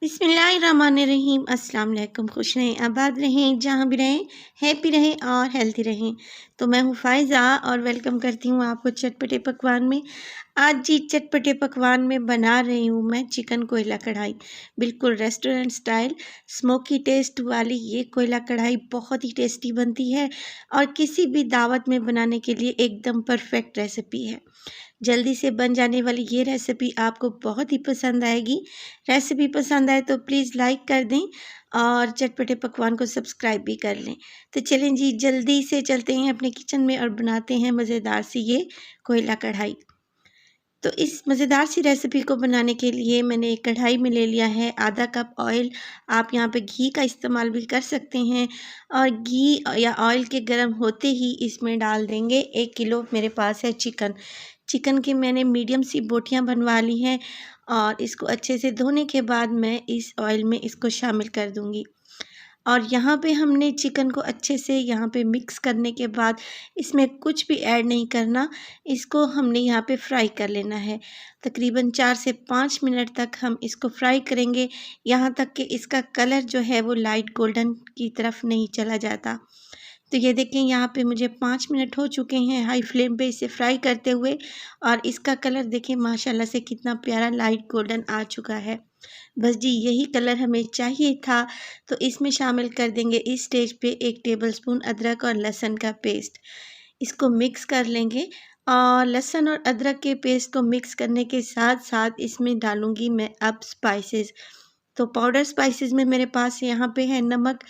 बिस्मिल्लाहिर्रहमानिर्रहीम। अस्सलाम वालेकुम। खुश रहें, आबाद रहें, जहाँ भी रहें, हैप्पी रहें और हेल्थी रहें। तो मैं हूँ फ़ाइज़ा और वेलकम करती हूँ आपको चटपटे पकवान में। आज जी चटपटे पकवान में बना रही हूँ मैं चिकन कोयला कढ़ाई। बिल्कुल रेस्टोरेंट स्टाइल स्मोकी टेस्ट वाली ये कोयला कढ़ाई बहुत ही टेस्टी बनती है और किसी भी दावत में बनाने के लिए एकदम परफेक्ट रेसिपी है। जल्दी से बन जाने वाली ये रेसिपी आपको बहुत ही पसंद आएगी। रेसिपी पसंद आए तो प्लीज़ लाइक कर दें और चटपटे पकवान को सब्सक्राइब भी कर लें। तो चलें जी जल्दी से चलते हैं अपने किचन में और बनाते हैं मज़ेदार सी ये कोयला कढ़ाई। तो इस मज़ेदार सी रेसिपी को बनाने के लिए मैंने एक कढ़ाई में ले लिया है आधा कप ऑयल। आप यहाँ पे घी का इस्तेमाल भी कर सकते हैं और घी या ऑयल के गर्म होते ही इसमें डाल देंगे 1 किलो मेरे पास है चिकन। चिकन की मैंने मीडियम सी बोटियाँ बनवा ली हैं और इसको अच्छे से धोने के बाद मैं इस ऑयल में इसको शामिल कर दूँगी। और यहाँ पे हमने चिकन को अच्छे से यहाँ पे मिक्स करने के बाद इसमें कुछ भी ऐड नहीं करना, इसको हमने यहाँ पे फ्राई कर लेना है। तकरीबन 4 से 5 मिनट तक हम इसको फ्राई करेंगे, यहाँ तक कि इसका कलर जो है वो लाइट गोल्डन की तरफ नहीं चला जाता। तो ये देखें यहाँ पे मुझे 5 मिनट हो चुके हैं हाई फ्लेम पे इसे फ्राई करते हुए और इसका कलर देखें माशाल्लाह से कितना प्यारा लाइट गोल्डन आ चुका है। बस जी यही कलर हमें चाहिए था। तो इसमें शामिल कर देंगे इस स्टेज पे 1 टेबलस्पून अदरक और लहसुन का पेस्ट। इसको मिक्स कर लेंगे और लहसुन और अदरक के पेस्ट को मिक्स करने के साथ-साथ इसमें डालूँगी मैं अब स्पाइसेस। तो पाउडर स्पाइसेस में मेरे पास यहाँ पे है नमक,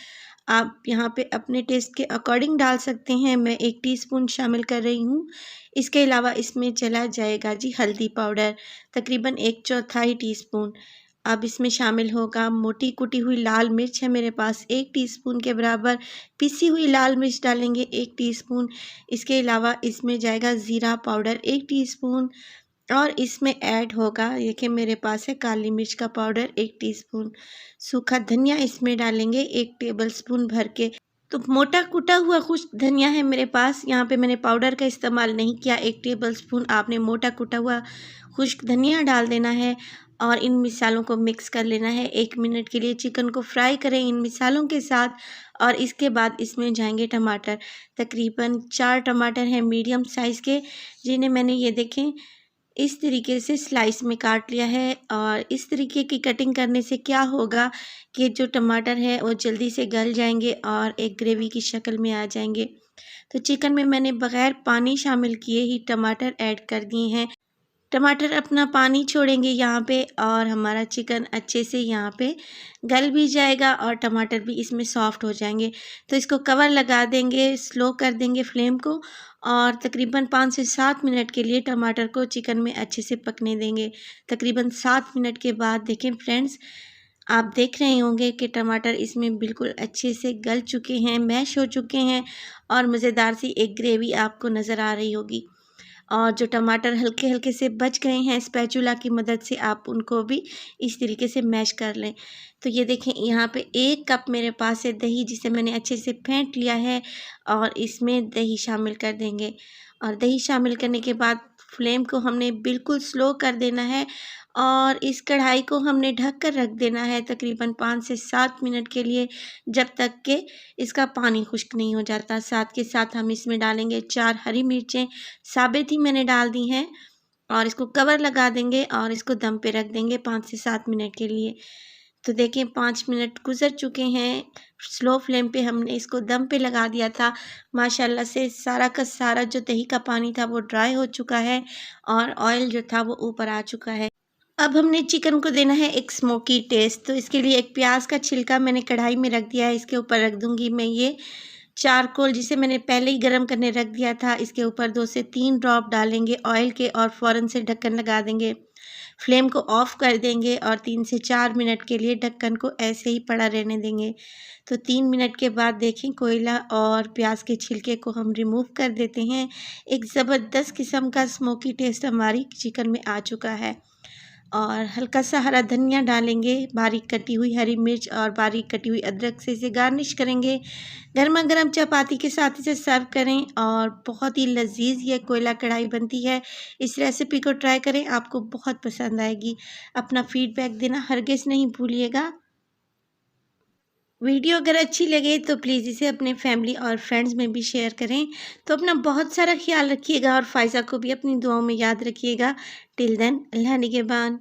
आप यहाँ पे अपने टेस्ट के अकॉर्डिंग डाल सकते हैं। मैं 1 टीस्पून शामिल कर रही हूँ। इसके अलावा इसमें चला जाएगा जी हल्दी पाउडर, तकरीबन 1/4 टीस्पून। अब इसमें शामिल होगा मोटी कुटी हुई लाल मिर्च है मेरे पास 1 टीस्पून के बराबर, पिसी हुई लाल मिर्च डालेंगे 1 टीस्पून। इसके अलावा इसमें जाएगा ज़ीरा पाउडर 1 टीस्पून और इसमें ऐड होगा देखिए मेरे पास है काली मिर्च का पाउडर 1 टीस्पून। सूखा धनिया इसमें डालेंगे 1 टेबलस्पून भर के। तो मोटा कुटा हुआ खुश्क धनिया है मेरे पास, यहाँ पे मैंने पाउडर का इस्तेमाल नहीं किया। 1 टेबलस्पून आपने मोटा कुटा हुआ खुश्क धनिया डाल देना है और इन मिसालों को मिक्स कर लेना है। 1 मिनट के लिए चिकन को फ्राई करें इन मिसालों के साथ और इसके बाद इसमें जाएँगे टमाटर। तकरीबन 4 टमाटर हैं मीडियम साइज़ के, जिन्हें मैंने ये देखें इस तरीके से स्लाइस में काट लिया है। और इस तरीके की कटिंग करने से क्या होगा कि जो टमाटर है वो जल्दी से गल जाएंगे और एक ग्रेवी की शक्ल में आ जाएंगे। तो चिकन में मैंने बग़ैर पानी शामिल किए ही टमाटर ऐड कर दिए हैं। टमाटर अपना पानी छोड़ेंगे यहाँ पे और हमारा चिकन अच्छे से यहाँ पे गल भी जाएगा और टमाटर भी इसमें सॉफ्ट हो जाएंगे। तो इसको कवर लगा देंगे, स्लो कर देंगे फ्लेम को और तकरीबन 5 से 7 मिनट के लिए टमाटर को चिकन में अच्छे से पकने देंगे। तकरीबन 7 मिनट के बाद देखें फ्रेंड्स, आप देख रहे होंगे कि टमाटर इसमें बिल्कुल अच्छे से गल चुके हैं, मैश हो चुके हैं और मज़ेदार सी एक ग्रेवी आपको नज़र आ रही होगी। और जो टमाटर हल्के-हल्के से बच गए हैं स्पैचुला की मदद से आप उनको भी इस तरीके से मैश कर लें। तो ये देखें यहाँ पे 1 कप मेरे पास है दही जिसे मैंने अच्छे से फेंट लिया है और इसमें दही शामिल कर देंगे। और दही शामिल करने के बाद फ्लेम को हमने बिल्कुल स्लो कर देना है और इस कढ़ाई को हमने ढक कर रख देना है तकरीबन 5 से 7 मिनट के लिए, जब तक कि इसका पानी खुश्क नहीं हो जाता। साथ के साथ हम इसमें डालेंगे 4 हरी मिर्चें, साबित ही मैंने डाल दी हैं और इसको कवर लगा देंगे और इसको दम पे रख देंगे 5 से 7 मिनट के लिए। तो देखिए 5 मिनट गुज़र चुके हैं, स्लो फ्लेम पे हमने इसको दम पे लगा दिया था। माशाल्लाह से सारा का सारा जो दही का पानी था वो ड्राई हो चुका है और ऑयल जो था वो ऊपर आ चुका है। अब हमने चिकन को देना है एक स्मोकी टेस्ट। तो इसके लिए एक प्याज का छिलका मैंने कढ़ाई में रख दिया है, इसके ऊपर रख दूंगी मैं ये चारकोल जिसे मैंने पहले ही गरम करने रख दिया था। इसके ऊपर 2 से 3 ड्रॉप डालेंगे ऑयल के और फ़ौरन से ढक्कन लगा देंगे। फ्लेम को ऑफ कर देंगे और 3 से 4 मिनट के लिए ढक्कन को ऐसे ही पड़ा रहने देंगे। तो 3 मिनट के बाद देखें कोयला और प्याज के छिलके को हम रिमूव कर देते हैं। एक ज़बरदस्त किस्म का स्मोकी टेस्ट हमारी चिकन में आ चुका है और हल्का सा हरा धनिया डालेंगे, बारीक कटी हुई हरी मिर्च और बारीक कटी हुई अदरक से इसे गार्निश करेंगे। गर्मा गर्म चपाती के साथ इसे सर्व करें और बहुत ही लजीज ये कोयला कढ़ाई बनती है। इस रेसिपी को ट्राई करें, आपको बहुत पसंद आएगी। अपना फीडबैक देना हरगिज़ नहीं भूलिएगा। वीडियो अगर अच्छी लगे तो प्लीज़ इसे अपने फैमिली और फ्रेंड्स में भी शेयर करें। तो अपना बहुत सारा ख्याल रखिएगा और फ़ायज़ा को भी अपनी दुआओं में याद रखिएगा। टिल देन, अल्लाह निगहबान।